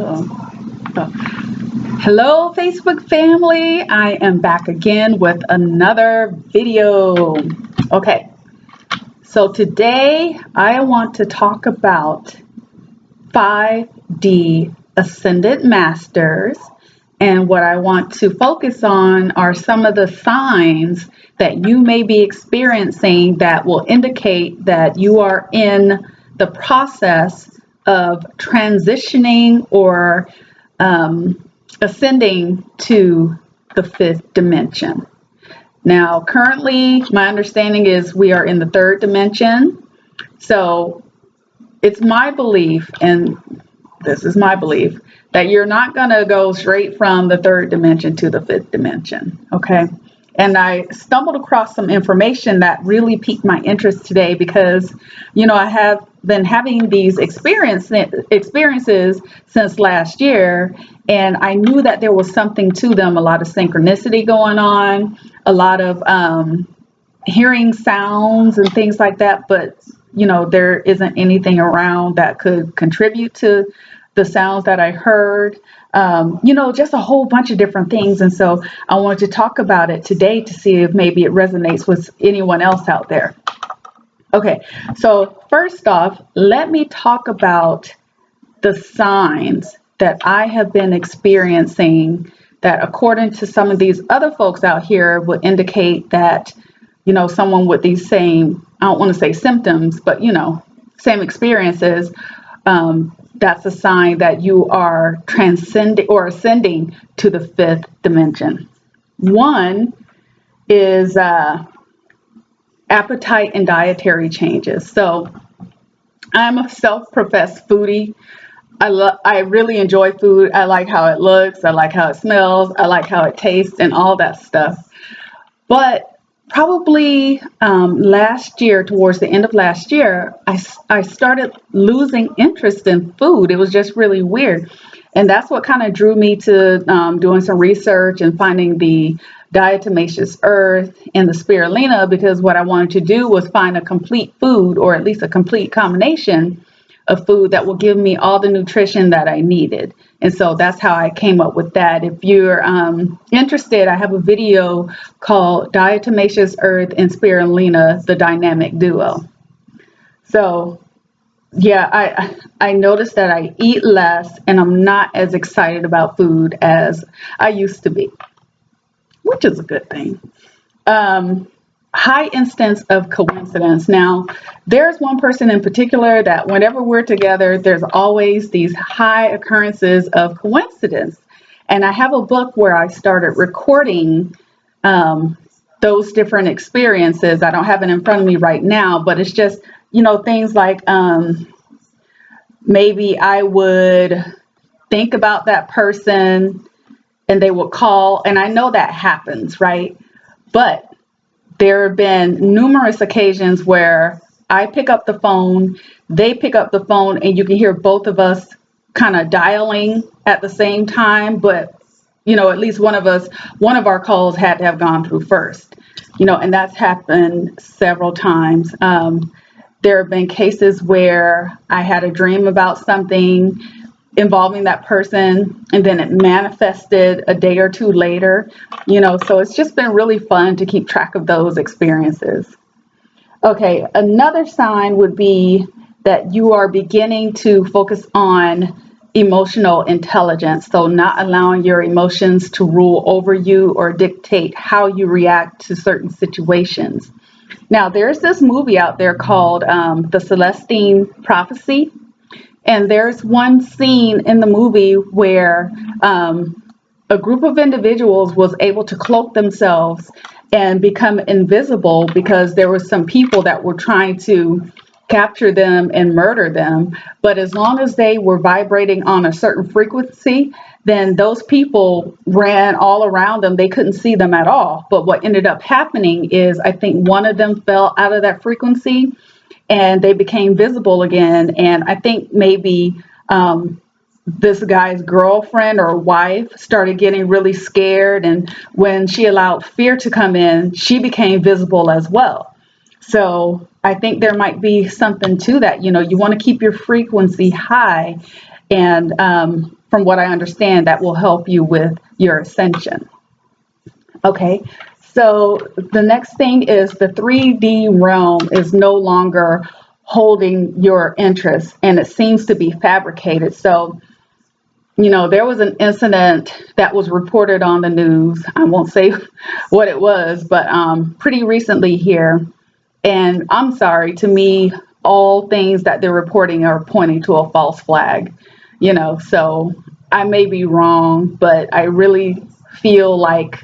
Oh. Hello, Facebook family. I am back again with another video. Okay, so today I want to talk about 5D Ascended Masters, and what I want to focus on are some of the signs that you may be experiencing that will indicate that you are in the process of transitioning or ascending to the fifth dimension. Now, currently, my understanding is we are in the third dimension. So it's my belief, and this is my belief, that you're not going to go straight from the third dimension to the fifth dimension. Okay. And I stumbled across some information that really piqued my interest today because, I have been having these experiences since last year, and I knew that there was something to them, a lot of synchronicity going on, a lot of hearing sounds and things like that, but, there isn't anything around that could contribute to the sounds that I heard. Just a whole bunch of different things. And so I wanted to talk about it today to see if maybe it resonates with anyone else out there. Okay, so first off, let me talk about the signs that I have been experiencing that, according to some of these other folks out here, would indicate that, someone with these same, I don't want to say symptoms, but, same experiences, that's a sign that you are transcending or ascending to the fifth dimension. One is appetite and dietary changes. So I'm a self-professed foodie. I really enjoy food. I like how it looks. I like how it smells. I like how it tastes and all that stuff. But probably last year, towards the end of last year, I started losing interest in food. It was just really weird. And that's what kind of drew me to doing some research and finding the diatomaceous earth and the spirulina, because what I wanted to do was find a complete food, or at least a complete combination of food that will give me all the nutrition that I needed. And so that's how I came up with that. If you're interested, I have a video called Diatomaceous Earth and Spirulina, the Dynamic Duo. So yeah, I noticed that I eat less and I'm not as excited about food as I used to be, which is a good thing. High instance of coincidence. Now, there's one person in particular that whenever we're together, there's always these high occurrences of coincidence. And I have a book where I started recording those different experiences. I don't have it in front of me right now, but it's just, things like maybe I would think about that person and they would call, and I know that happens, right? But there have been numerous occasions where I pick up the phone, they pick up the phone, and you can hear both of us kind of dialing at the same time. But, at least one of our calls had to have gone through first, and that's happened several times. There have been cases where I had a dream about something involving that person, and then it manifested a day or two later, so it's just been really fun to keep track of those experiences. Okay, another sign would be that you are beginning to focus on emotional intelligence, so not allowing your emotions to rule over you or dictate how you react to certain situations. Now, there's this movie out there called The Celestine Prophecy. And there's one scene in the movie where a group of individuals was able to cloak themselves and become invisible because there were some people that were trying to capture them and murder them. But as long as they were vibrating on a certain frequency, then those people ran all around them. They couldn't see them at all. But what ended up happening is I think one of them fell out of that frequency and they became visible again. And I think maybe this guy's girlfriend or wife started getting really scared. And when she allowed fear to come in, she became visible as well. So I think there might be something to that. You want to keep your frequency high. And from what I understand, that will help you with your ascension. Okay. So the next thing is the 3D realm is no longer holding your interest, and it seems to be fabricated. So, there was an incident that was reported on the news. I won't say what it was, but pretty recently here. And I'm sorry, to me, all things that they're reporting are pointing to a false flag, so I may be wrong, but I really feel like,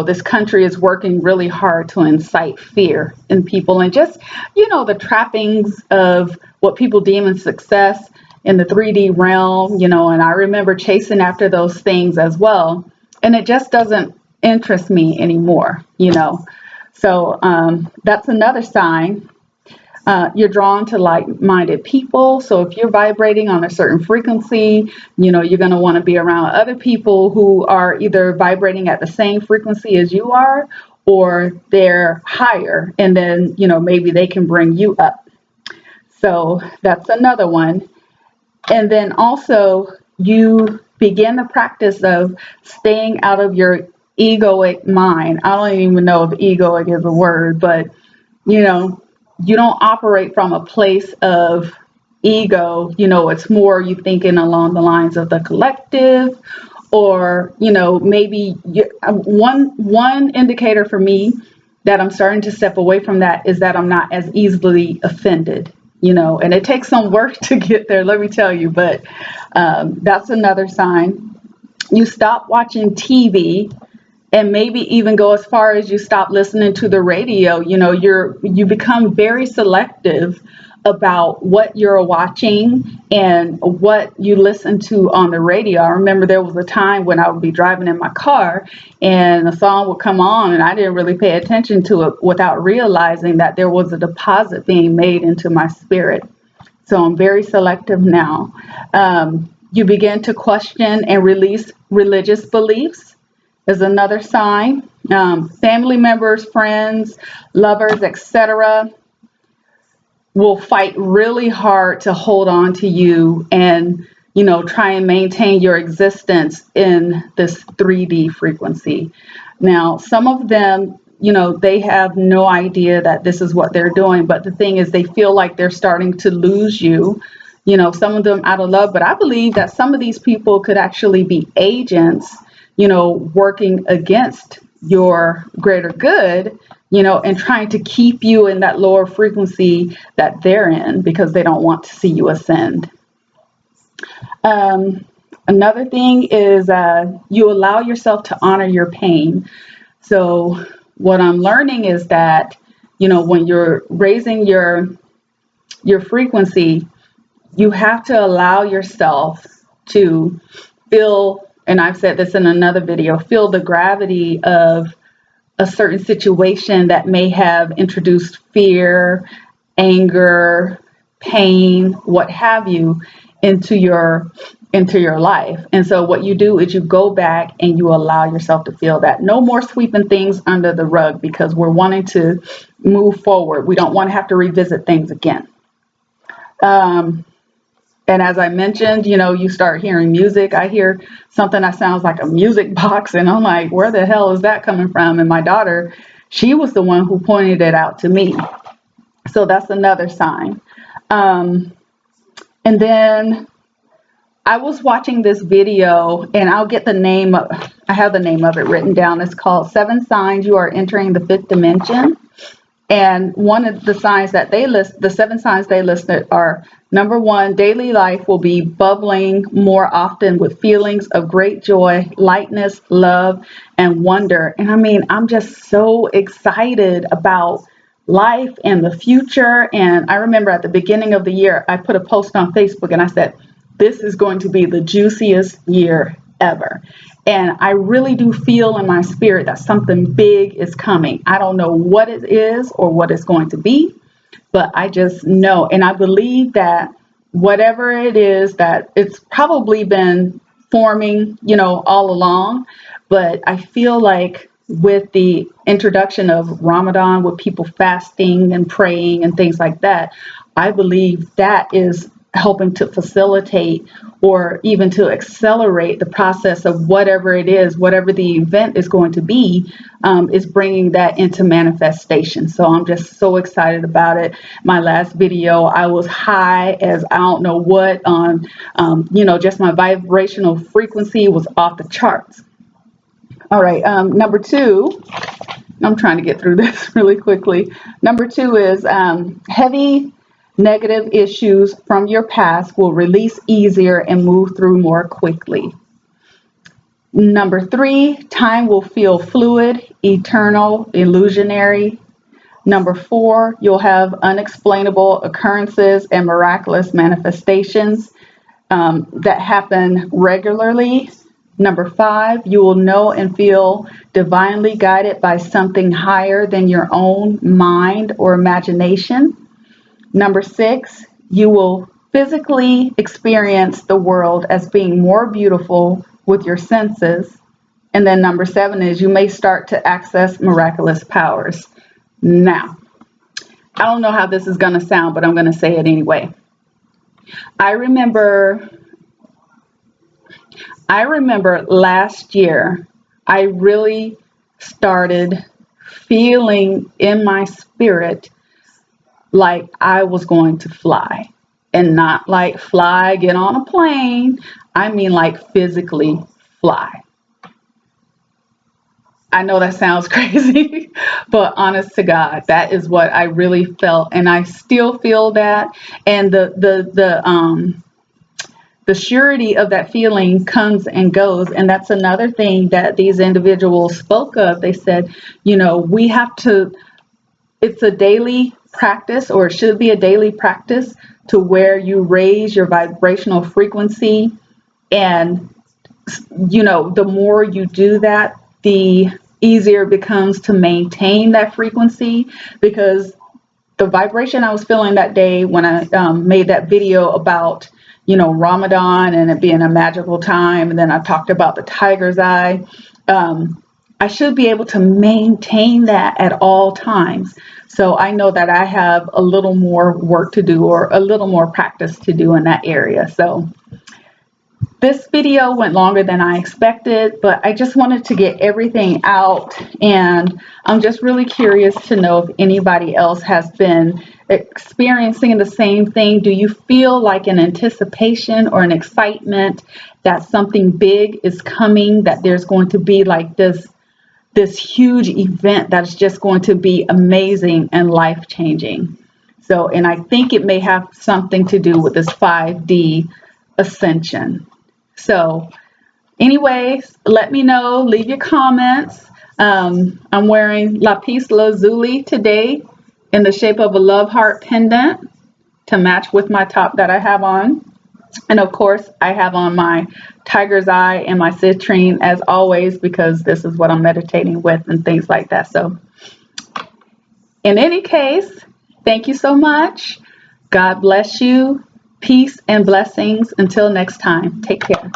this country is working really hard to incite fear in people and just, the trappings of what people deem as success in the 3D realm, and I remember chasing after those things as well. And it just doesn't interest me anymore. So that's another sign. You're drawn to like-minded people. So if you're vibrating on a certain frequency, you're going to want to be around other people who are either vibrating at the same frequency as you are, or they're higher. And then, maybe they can bring you up. So that's another one. And then also you begin the practice of staying out of your egoic mind. I don't even know if egoic is a word, but you don't operate from a place of ego. It's more you thinking along the lines of the collective, or maybe one indicator for me that I'm starting to step away from that is that I'm not as easily offended. And it takes some work to get there, let me tell you, but that's another sign. You stop watching TV, and maybe even go as far as you stop listening to the radio. You become very selective about what you're watching and what you listen to on the radio. I remember there was a time when I would be driving in my car and a song would come on and I didn't really pay attention to it without realizing that there was a deposit being made into my spirit. So I'm very selective now. You begin to question and release religious beliefs is another sign. Family members, friends, lovers, etc., will fight really hard to hold on to you and try and maintain your existence in this 3D frequency. Now, some of them, they have no idea that this is what they're doing, but the thing is they feel like they're starting to lose you. Some of them out of love, but I believe that some of these people could actually be agents, working against your greater good, and trying to keep you in that lower frequency that they're in because they don't want to see you ascend. Another thing is you allow yourself to honor your pain. So what I'm learning is that, when you're raising your frequency, you have to allow yourself to feel, and I've said this in another video, feel the gravity of a certain situation that may have introduced fear, anger, pain, what have you, into your life. And so what you do is you go back and you allow yourself to feel that. No more sweeping things under the rug because we're wanting to move forward. We don't want to have to revisit things again. And as I mentioned, you start hearing music. I hear something that sounds like a music box, and I'm like, where the hell is that coming from? And my daughter, she was the one who pointed it out to me. So that's another sign. And then I was watching this video, and I'll get the name of, I have the name of it written down. It's called 7 Signs You Are Entering the Fifth Dimension. And one of the signs that they list, the 7 signs they listed are: number 1, daily life will be bubbling more often with feelings of great joy, lightness, love, and wonder. And I mean, I'm just so excited about life and the future. And I remember at the beginning of the year, I put a post on Facebook and I said, this is going to be the juiciest year ever. And I really do feel in my spirit that something big is coming. I don't know what it is or what it's going to be, but I just know. And I believe that whatever it is, that it's probably been forming, all along. But I feel like with the introduction of Ramadan, with people fasting and praying and things like that, I believe that is helping to facilitate or even to accelerate the process of whatever it is, whatever the event is going to be, is bringing that into manifestation. So I'm just so excited about it. My last video, I was high as I don't know what on, just my vibrational frequency was off the charts. All right, number two, I'm trying to get through this really quickly. Number two is heavy negative issues from your past will release easier and move through more quickly. Number three, time will feel fluid, eternal, illusionary. Number four, you'll have unexplainable occurrences and miraculous manifestations that happen regularly. Number five, you will know and feel divinely guided by something higher than your own mind or imagination. Number six, you will physically experience the world as being more beautiful with your senses. And then number seven is you may start to access miraculous powers. Now, I don't know how this is going to sound, but I'm going to say it anyway. I remember last year, I really started feeling in my spirit like I was going to fly. And not like fly, get on a plane. I mean like physically fly. I know that sounds crazy, but honest to God, that is what I really felt. And I still feel that. And the surety of that feeling comes and goes. And that's another thing that these individuals spoke of. They said, we have to, it's a daily practice, or it should be a daily practice, to where you raise your vibrational frequency. And, the more you do that, the easier it becomes to maintain that frequency, because the vibration I was feeling that day when I made that video about Ramadan and it being a magical time, and then I talked about the tiger's eye, I should be able to maintain that at all times. So I know that I have a little more work to do, or a little more practice to do in that area. So this video went longer than I expected, but I just wanted to get everything out, and I'm just really curious to know if anybody else has been experiencing the same thing. Do you feel like an anticipation or an excitement that something big is coming, that there's going to be like this huge event that's just going to be amazing and life-changing? So, and I think it may have something to do with this 5D Ascension. So anyways, let me know, leave your comments. I'm wearing Lapis Lazuli today in the shape of a love heart pendant to match with my top that I have on. And of course, I have on my tiger's eye and my citrine as always, because this is what I'm meditating with and things like that. So in any case, thank you so much. God bless you. Peace and blessings. Until next time, take care.